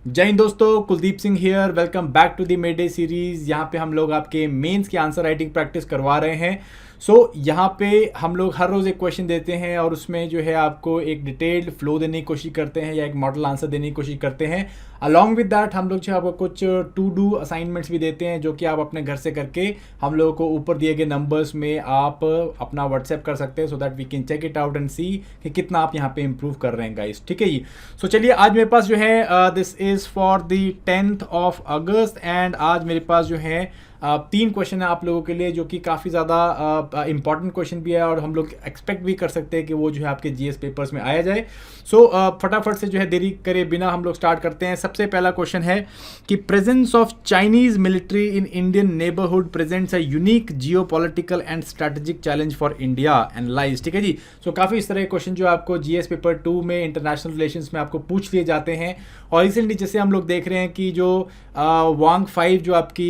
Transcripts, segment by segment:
जय हिंद दोस्तों, Kuldeep Singh here. Welcome back to the Mayday series. यहाँ पे हम लोग आपके मेंस की आंसर राइटिंग प्रैक्टिस करवा रहे हैं। यहाँ पे हम लोग हर रोज़ एक क्वेश्चन देते हैं और उसमें जो है आपको एक डिटेल्ड फ्लो देने की कोशिश करते हैं या एक मॉडल आंसर देने की कोशिश करते हैं। अलॉन्ग विद दैट हम लोग जो है आपको कुछ टू डू असाइनमेंट्स भी देते हैं जो कि आप अपने घर से करके हम लोगों को ऊपर दिए गए नंबर्स में आप अपना व्हाट्सएप कर सकते हैं, so that we can check it out and see कि कितना आप यहाँ पे इंप्रूव कर रहे हैं गाइस। ठीक है जी। चलिए, आज मेरे पास जो है this is for the 10th of August and आज मेरे पास जो है तीन क्वेश्चन है आप लोगों के लिए जो कि काफ़ी ज़्यादा इंपॉर्टेंट क्वेश्चन भी है और हम लोग एक्सपेक्ट भी कर सकते हैं कि वो जो है आपके जीएस पेपर्स में आया जाए। फटाफट से जो है देरी करे बिना हम लोग स्टार्ट करते हैं। सबसे पहला क्वेश्चन है कि presence of Chinese military in Indian neighbourhood presents a unique geopolitical and strategic challenge for India analyse. ठीक है जी। काफ़ी इस तरह के क्वेश्चन जो आपको जीएस पेपर 2 में इंटरनेशनल रिलेशंस में आपको पूछ लिए जाते हैं। और रिसेंटली जैसे हम लोग देख रहे हैं कि जो वांग 5 जो आपकी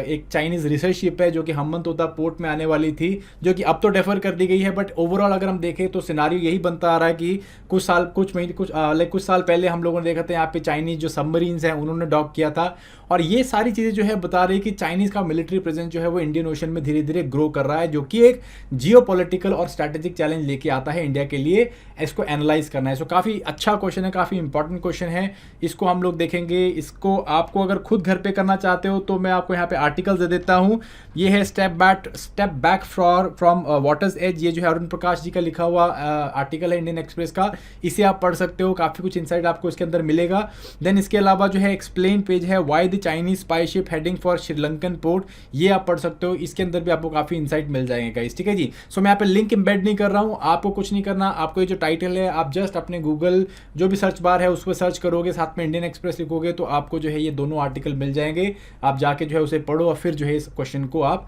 एक चाइनीज़ रिसर्च शिप है जो कि हम्बनतोता पोर्ट में आने वाली थी, जो कि अब तो डेफर कर दी गई है, बट ओवरऑल अगर हम देखें तो सिनारियो यही बनता आ रहा है कि कुछ साल पहले हम लोगों ने देखा था यहाँ पे चाइनीज़ जो सबमरीन्स हैं उन्होंने डॉक किया था। और ये सारी चीज़ें जो है बता रही है कि चाइनीज़ का मिलिट्री प्रेजेंस जो है वो इंडियन ओशन में धीरे धीरे ग्रो कर रहा है, जो कि एक जियोपॉलिटिकल और स्ट्रैटेजिक चैलेंज लेके आता है इंडिया के लिए। इसको एनालाइज करना है। काफ़ी अच्छा क्वेश्चन है, काफ़ी इंपॉर्टेंट क्वेश्चन है। इसको हम लोग देखेंगे। इसको आपको अगर खुद घर पे करना चाहते हो तो मैं आपको यहाँ पे आर्टिकल दे देता हूँ। ये है step back from water's edge. ये जो है अरुण प्रकाश जी का लिखा हुआ आर्टिकल है इंडियन एक्सप्रेस का। इसे आप पढ़ सकते हो, काफ़ी कुछ इंसाइट आपको इसके अंदर मिलेगा। देन इसके अलावा जो है एक्सप्लेन पेज है, why the Chinese spy ship heading for Sri Lankan port. ये आप पढ़ सकते हो। इसके अंदर भी आपको काफ़ी इंसाइट मिल जाएंगे गाइस। ठीक है जी। मैं यहाँ पे लिंक एम्बेड नहीं कर रहा हूँ, आपको कुछ नहीं करना। आपको ये जो टाइटल है आप जस्ट अपने गूगल जो भी सर्च बार है उस पर सर्च करोगे, साथ में इंडियन एक्सप्रेस लिखोगे तो आपको जो है ये दोनों आर्टिकल मिल जाएंगे। आप जाके जो है उसे पढ़ो और फिर जो है इस क्वेश्चन को आप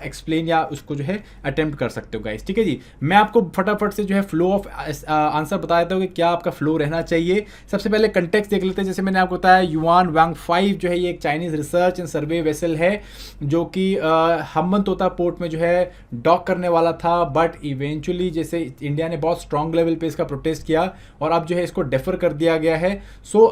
एक्सप्लेन या उसको जो है अटेम्प्ट कर सकते हो गाइस। ठीक है जी। मैं आपको फटाफट से जो है फ्लो ऑफ आंसर बता देता हूँ कि क्या आपका फ्लो रहना चाहिए। सबसे पहले कंटेक्स्ट देख लेते हैं। जैसे मैंने आपको बताया, युआन वांग 5 जो है ये एक Chinese research and survey vessel है जो कि हम्बनतोता पोर्ट में जो है डॉक करने वाला था, बट इवेंचुअली जैसे इंडिया ने बहुत स्ट्रॉन्ग लेवल पे इसका प्रोटेस्ट किया और अब जो है इसको डेफर कर दिया गया है।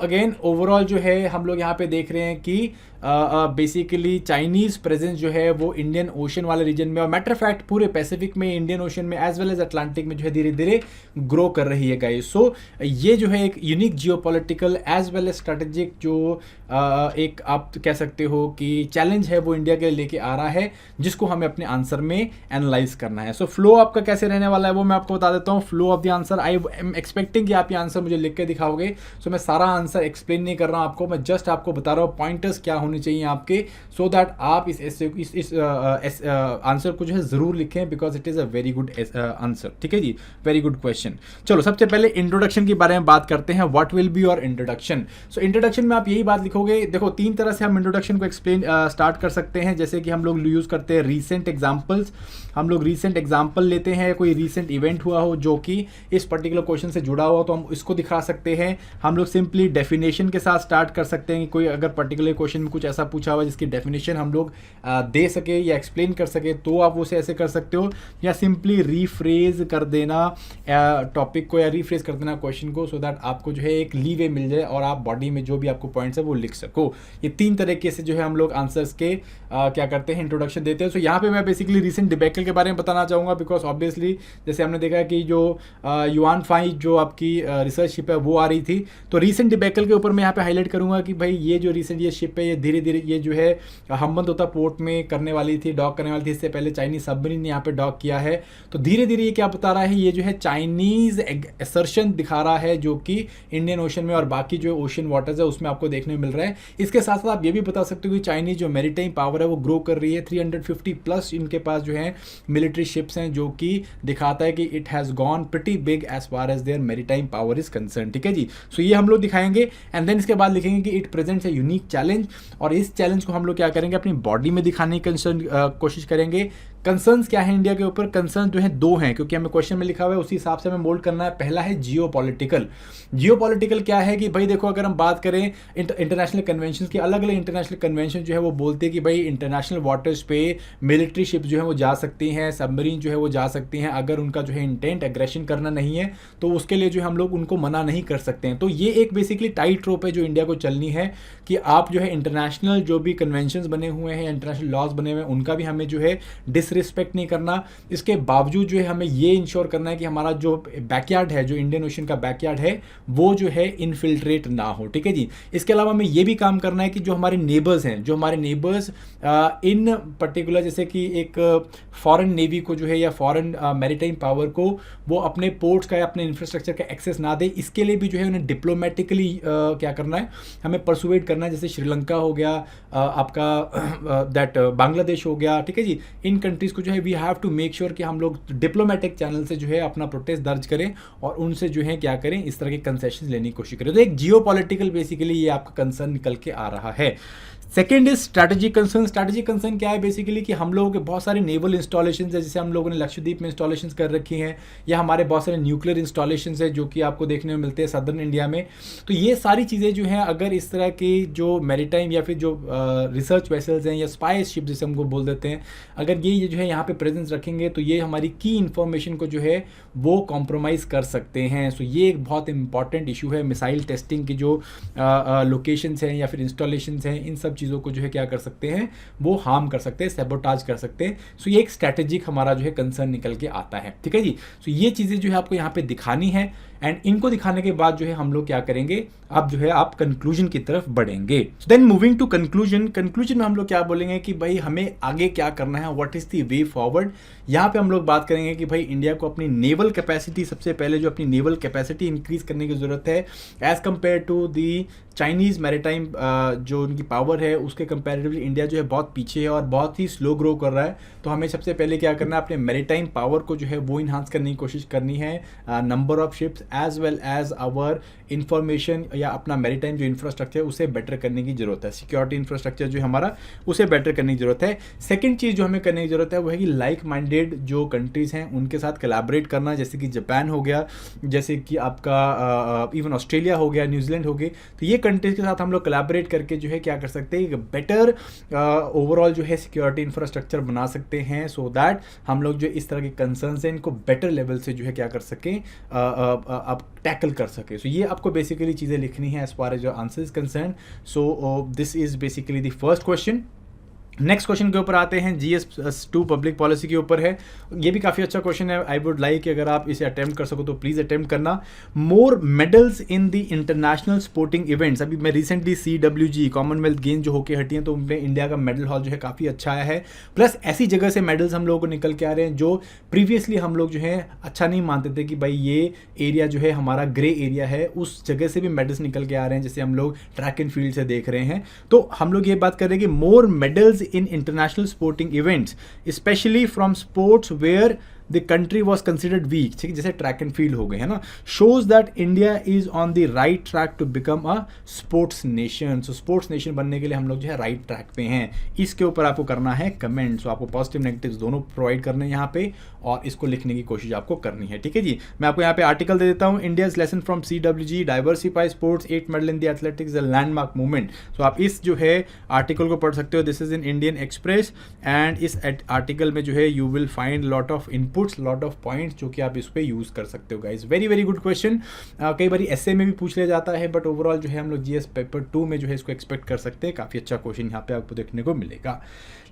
अगेन ओवरऑल जो है हम लोग यहाँ पे देख रहे हैं कि बेसिकली चाइनीज प्रेजेंस जो है वो इंडियन ओशन वाले रीजन में और मैटर ऑफ फैक्ट पूरे पैसिफिक में, इंडियन ओशन में एज वेल एज अटलांटिक में जो है धीरे धीरे ग्रो कर रही है गाइस। ये जो है एक unique geopolitical as well as strategic जो एक आप कह सकते हो कि चैलेंज है वो इंडिया के लिए लेके आ रहा है, जिसको हमें अपने आंसर में एनालाइज करना है। फ्लो आपका कैसे रहने वाला है वो मैं आपको बता देता हूँ। Flow of the answer, I am expecting कि आप ये आंसर मुझे लिख के दिखाओगे। मैं सारा आंसर एक्सप्लेन नहीं कर रहा हूँ आपको, मैं जस्ट आपको बता रहा हूँ पॉइंटर्स क्या होने चाहिए आपके, सो दैट आप इस आंसर को जो है जरूर लिखें, because it is a very good answer. ठीक है जी, वेरी गुड क्वेश्चन। चलो सबसे पहले इंट्रोडक्शन के बारे में बात करते हैं। What will be your introduction? Introduction में आप यही बात लिखोगे। देखो, तीन तरह से हम इंट्रोडक्शन को एक्सप्लेन स्टार्ट कर सकते हैं। जैसे कि हम लोग यूज़ करते हैं रीसेंट एग्जाम्पल्स। हम लोग रीसेंट एग्जाम्पल लेते हैं, कोई रीसेंट इवेंट हुआ हो जो कि इस पर्टिकुलर क्वेश्चन से जुड़ा हुआ तो हम इसको दिखा सकते हैं। हम लोग सिंपली डेफिनेशन के साथ स्टार्ट कर सकते हैं कि कोई अगर पर्टिकुलर क्वेश्चन में कुछ ऐसा पूछा हुआ जिसकी डेफिनेशन हम लोग दे सके या एक्सप्लेन कर सके तो आप उसे ऐसे कर सकते हो, या सिंपली रीफ्रेज कर देना टॉपिक को या रीफ्रेज कर देना क्वेश्चन को, सो दैट आपको जो है एक लीवे मिल जाए और आप बॉडी में जो भी आपको पॉइंट्स है वो लिख सको। ये तीन तरीके से जो है हम लोग आंसर्स के क्या करते हैं, इंट्रोडक्शन देते हैं। यहाँ पे मैं बेसिकली रीसेंट डिबेकल के बारे में बताना चाहूँगा, बिकॉज ऑब्वियसली जैसे हमने देखा कि जो युआन 5 जो आपकी रिसर्च शिप है वो आ रही थी, तो रीसेंट डिबेकल के ऊपर मैं यहाँ पे हाईलाइट करूँगा कि भाई ये जो रिसेंट ये शिप है ये धीरे धीरे ये जो है हम्बनतोता पोर्ट में करने वाली थी, डॉक करने वाली थी। इससे पहले चाइनीज सबमरीन ने यहाँ पे डॉक किया है। तो धीरे धीरे ये क्या बता रहा है, ये जो है चाइनीज असर्शन दिखा रहा है जो कि इंडियन ओशन में और बाकी जो ओशन वाटर्स है उसमें आपको देखने में मिल रहा है। इसके साथ साथ आप ये भी बता सकते हो कि चाइनीज जो मैरीटाइम पावर है वो ग्रो कर रही है। 350 प्लस इनके पास जो है मिलिट्री शिप्स हैं, जो कि दिखाता है कि it has gone pretty big as far as their maritime power is concern. ठीक है जी। ये हम लोग दिखाएंगे एंड देन इसके बाद लिखेंगे कि it presents a unique challenge, और इस चैलेंज को हम लोग क्या करेंगे, अपनी बॉडी में दिखाने की कोशिश करेंगे कंसर्न्स क्या है इंडिया के ऊपर? कंसर्न जो है दो हैं, क्योंकि हमें क्वेश्चन में लिखा हुआ है उसी हिसाब से हमें मोल्ड करना है। पहला है जियो पॉलिटिकल। जियो पॉलिटिकल क्या है कि भाई देखो, अगर हम बात करें इंटरनेशनल कन्वेंशन की, अलग अलग इंटरनेशनल कन्वेंशन जो है वो बोलते हैं कि भाई इंटरनेशनल वाटर्स पे मिलिट्री शिप जो है वो जा सकती हैं, सबमरीन जो है वो जा सकती हैं, अगर उनका जो है इंटेंट एग्रेशन करना नहीं है तो उसके लिए जो है हम लोग उनको मना नहीं कर सकते हैं। तो ये एक बेसिकली टाइट रोप है जो इंडिया को चलनी है कि आप जो है इंटरनेशनल जो भी कन्वेंशंस बने हुए हैं, इंटरनेशनल लॉज बने हुए हैं, उनका भी हमें जो है डिसरिस्पेक्ट नहीं करना। इसके बावजूद जो है हमें ये इंश्योर करना है कि हमारा जो बैकयार्ड है, जो इंडियन ओशन का बैकयार्ड है, वो जो है इनफिल्ट्रेट ना हो। ठीक है जी। इसके अलावा हमें ये भी काम करना है कि जो हमारे नेबर्स हैं, जो हमारे नेबर्स इन पर्टिकुलर जैसे कि एक फॉरेन नेवी को जो है या फॉरेन मैरीटाइम पावर को वो अपने पोर्ट्स का या अपने इंफ्रास्ट्रक्चर का एक्सेस ना दे, इसके लिए भी जो है उन्हें डिप्लोमेटिकली क्या करना है, हमें परसुएट करना है। जैसे श्रीलंका हो गया, आपका दैट बांग्लादेश हो गया। ठीक है जी। इन कंट्रीज़ को जो है we have to make sure कि हम लोग डिप्लोमेटिक चैनल से जो है अपना प्रोटेस्ट दर्ज करें और उनसे जो है क्या करें, इस तरह के कंसेशन लेने की कोशिश करें। तो एक जियो पॉलिटिकल बेसिकली ये आपका कंसर्न निकल के आ रहा है। Second is strategic concern. Strategic concern क्या है बेसिकली कि हम लोगों के बहुत सारे नेवल इंस्टॉलेशन है, जैसे हम लोगों ने लक्षद्वीप में इंस्टॉलेशन कर रखी हैं, या हमारे बहुत सारे न्यूक्लियर इंस्टॉलेशन है जो कि आपको देखने में मिलते हैं सदर्न इंडिया में। तो ये सारी चीज़ें जो हैं, अगर इस तरह की जो मैरीटाइम या फिर जो रिसर्च वेसल्स हैं या स्पाई शिप जिसे हमको बोल देते हैं, अगर ये जो है यहाँ पे प्रेजेंस रखेंगे तो ये हमारी की इंफॉर्मेशन को जो है वो कॉम्प्रोमाइज़ कर सकते हैं। सो ये एक बहुत इंपॉर्टेंट इशू है। मिसाइल टेस्टिंग की जो लोकेशंस हैं या फिर इंस्टॉलेशंस हैं, इन सब चीज़ों को जो है क्या कर सकते हैं, वो हार्म कर सकते हैं, सैबोटाज कर सकते हैं। सो ये एक स्ट्रैटेजिक हमारा जो है कंसर्न निकल के आता है। ठीक है जी। सो ये चीज़ें जो है आपको यहाँ पे दिखानी है, एंड इनको दिखाने के बाद जो है हम लोग क्या करेंगे, अब जो है आप कंक्लूजन की तरफ बढ़ेंगे। Then moving to conclusion. Conclusion में हम लोग क्या बोलेंगे कि भाई हमें आगे क्या करना है, what is the way forward. यहाँ पे हम लोग बात करेंगे कि भाई इंडिया को अपनी नेवल कैपेसिटी, सबसे पहले जो अपनी नेवल कैपेसिटी इंक्रीज करने की जरूरत है as compare to the Chinese maritime जो उनकी पावर है उसके कंपैरेटिवली इंडिया जो है बहुत पीछे है और बहुत ही स्लो ग्रो कर रहा है। तो हमें सबसे पहले क्या करना है, अपने मैरीटाइम पावर को जो है वो इन्हांस करने की कोशिश करनी है, number of ships as well as our information या अपना मैरीटाइम जो इंफ्रास्ट्रक्चर उसे बेटर करने की जरूरत है। सिक्योरिटी इंफ्रास्ट्रक्चर जो हमारा उसे बेटर करने की जरूरत है। सेकेंड चीज़ जो हमें करने की जरूरत है वो है कि लाइक माइंडेड जो कंट्रीज़ हैं उनके साथ कोलैबोरेट करना, जैसे कि जापान हो गया, जैसे कि आपका इवन ऑस्ट्रेलिया हो गया, न्यूजीलैंड हो गई। तो ये कंट्रीज के साथ हम लोग कोलैबोरेट करके जो है क्या कर सकते हैं, एक बेटर ओवरऑल जो है सिक्योरिटी इंफ्रास्ट्रक्चर बना सकते हैं, सो दैट हम लोग जो इस तरह के कंसर्न्स हैं इनको बेटर लेवल से जो है क्या कर सकें, आप टैकल कर सके। सो ये आपको बेसिकली चीज़ें लिखनी है as far as your answer is concern. So this is basically the first question. Next question के ऊपर आते हैं, GS2 पब्लिक पॉलिसी के ऊपर है। ये भी काफ़ी अच्छा क्वेश्चन है। आई वुड लाइक अगर आप इसे अटेम्प्ट कर सको तो प्लीज़ अटेम्प्ट करना। मोर medals in the international sporting events. अभी मैं रिसेंटली CWG कॉमनवेल्थ गेम्स जो होके हटी हैं तो उनमें इंडिया का मेडल हॉल जो है काफ़ी अच्छा आया है। प्लस ऐसी जगह से मेडल्स हम लोगों को निकल के आ रहे हैं जो प्रीवियसली हम लोग जो है अच्छा नहीं मानते थे कि भाई ये एरिया जो है हमारा ग्रे एरिया है, उस जगह से भी मेडल्स निकल के आ रहे हैं, जैसे हम लोग ट्रैक एंड फील्ड से देख रहे हैं। तो हम लोग ये बात कर रहे हैं कि मोर medals in international sporting events, especially from sports where the country was considered weak, ठीक है, जैसे ट्रैक एंड फील्ड हो गए है ना, shows that India is on the right track to become a sports nation। so sports nation बनने के लिए हम लोग जो है राइट ट्रैक पे हैं। इसके ऊपर आपको करना है कमेंट। सो आपको पॉजिटिव नेगेटिव्स दोनों प्रोवाइड करने हैं यहाँ पे और इसको लिखने की कोशिश आपको करनी है। ठीक है जी। मैं आपको यहाँ पे आर्टिकल दे देता हूँ, India's lesson from CWG, diversify sports, 8 medal in the athletics, a landmark movement. So आप इस जो है आर्टिकल को पढ़ सकते हो। This is in Indian Express and इस आर्टिकल में जो है you will find lot of inputs, lot of points जो कि आप इस पे यूज कर सकते हो guys. Very very good question. कई बार ऐसे में भी पूछ लिया जाता है, बट ओवरऑल जो है हम लोग GS पेपर 2 में जो है इसको एक्सपेक्ट कर सकते हैं। काफी अच्छा क्वेश्चन यहाँ पे आपको देखने को मिलेगा।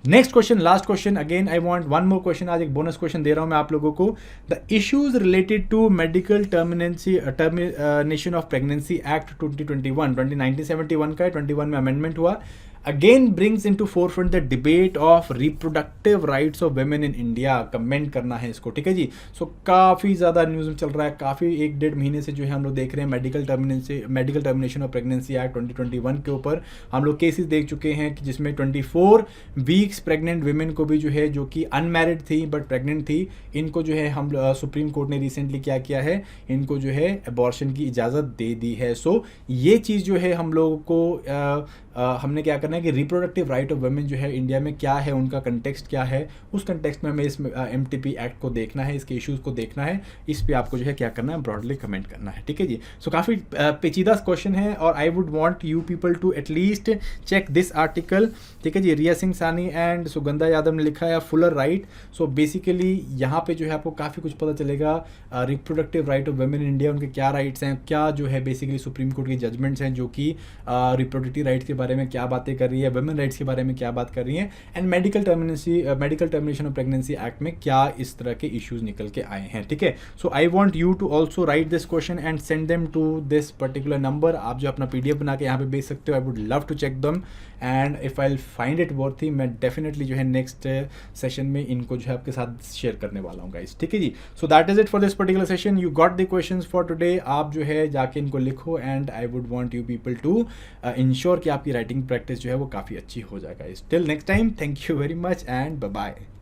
Next question, last question. Again I want one more question. आज एक बोनस क्वेश्चन दे रहा हूं मैं आप लोगों को। The issues related to medical termination of pregnancy act 1971 का 21 में अमेंडमेंट हुआ। Again brings into forefront the debate of reproductive rights of women in India. Comment करना है इसको, ठीक है जी। सो काफ़ी ज़्यादा न्यूज़ में चल रहा है, काफ़ी 1-1.5 महीने से जो है हम लोग देख रहे हैं medical termination of pregnancy act 2021 के ऊपर हम लोग केसेस देख चुके हैं कि जिसमें 24 वीक्स प्रेग्नेंट वुमेन को भी जो है, जो कि अनमैरिड थी बट प्रेग्नेंट थी, इनको जो है हम सुप्रीम कोर्ट ने रिसेंटली क्या किया है, इनको जो है अबॉर्शन की इजाज़त दे दी है। सो ये चीज़ जो है हम लोगों को हमने क्या करना करना है कि रिप्रोडक्टिव राइट ऑफ वुमेन जो है इंडिया में क्या है, उनका कंटेक्स्ट क्या है, उस कंटेक्स्ट में हमें इस MTP एक्ट को देखना है, इसके इश्यूज़ को देखना है, इस पे आपको जो है क्या करना है, ब्रॉडली कमेंट करना है, ठीक है जी। सो काफ़ी पेचीदा क्वेश्चन है और I would want you people to at least check this article, ठीक है जी। रिया सिंह सानी एंड सुगंधा यादव ने लिखा है फुलर राइट। सो बेसिकली यहाँ पे जो है आपको काफ़ी कुछ पता चलेगा reproductive right of women in India, उनके क्या राइट्स हैं, क्या जो है बेसिकली सुप्रीम कोर्ट की जजमेंट्स हैं जो कि रिप्रोडक्टिव राइट्स के बारे में क्या बातें कर रही है, वुमेन राइट्स के बारे में क्या बात कर रही है, and medical termination of pregnancy act में क्या इस तरह के इश्यूज निकल के आए हैं, ठीक है। So I want you to also write this question and send them to this particular number. आप जो अपना PDF बना के यहाँ पे भेज सकते हो। I would love to check them and if I find it worthy, मैं डेफिनेटली जो है नेक्स्ट सेशन में इनको जो है आपके साथ शेयर करने वाला हूँ गाइस, ठीक है जी। So that is it for this particular session. You got the questions for today. आप जो है जाके इनको लिखो and I would want you people to ensure कि आपकी राइटिंग प्रैक्टिस जो है वो काफ़ी अच्छी हो जाएगा। Till next time, thank you very much and bye bye.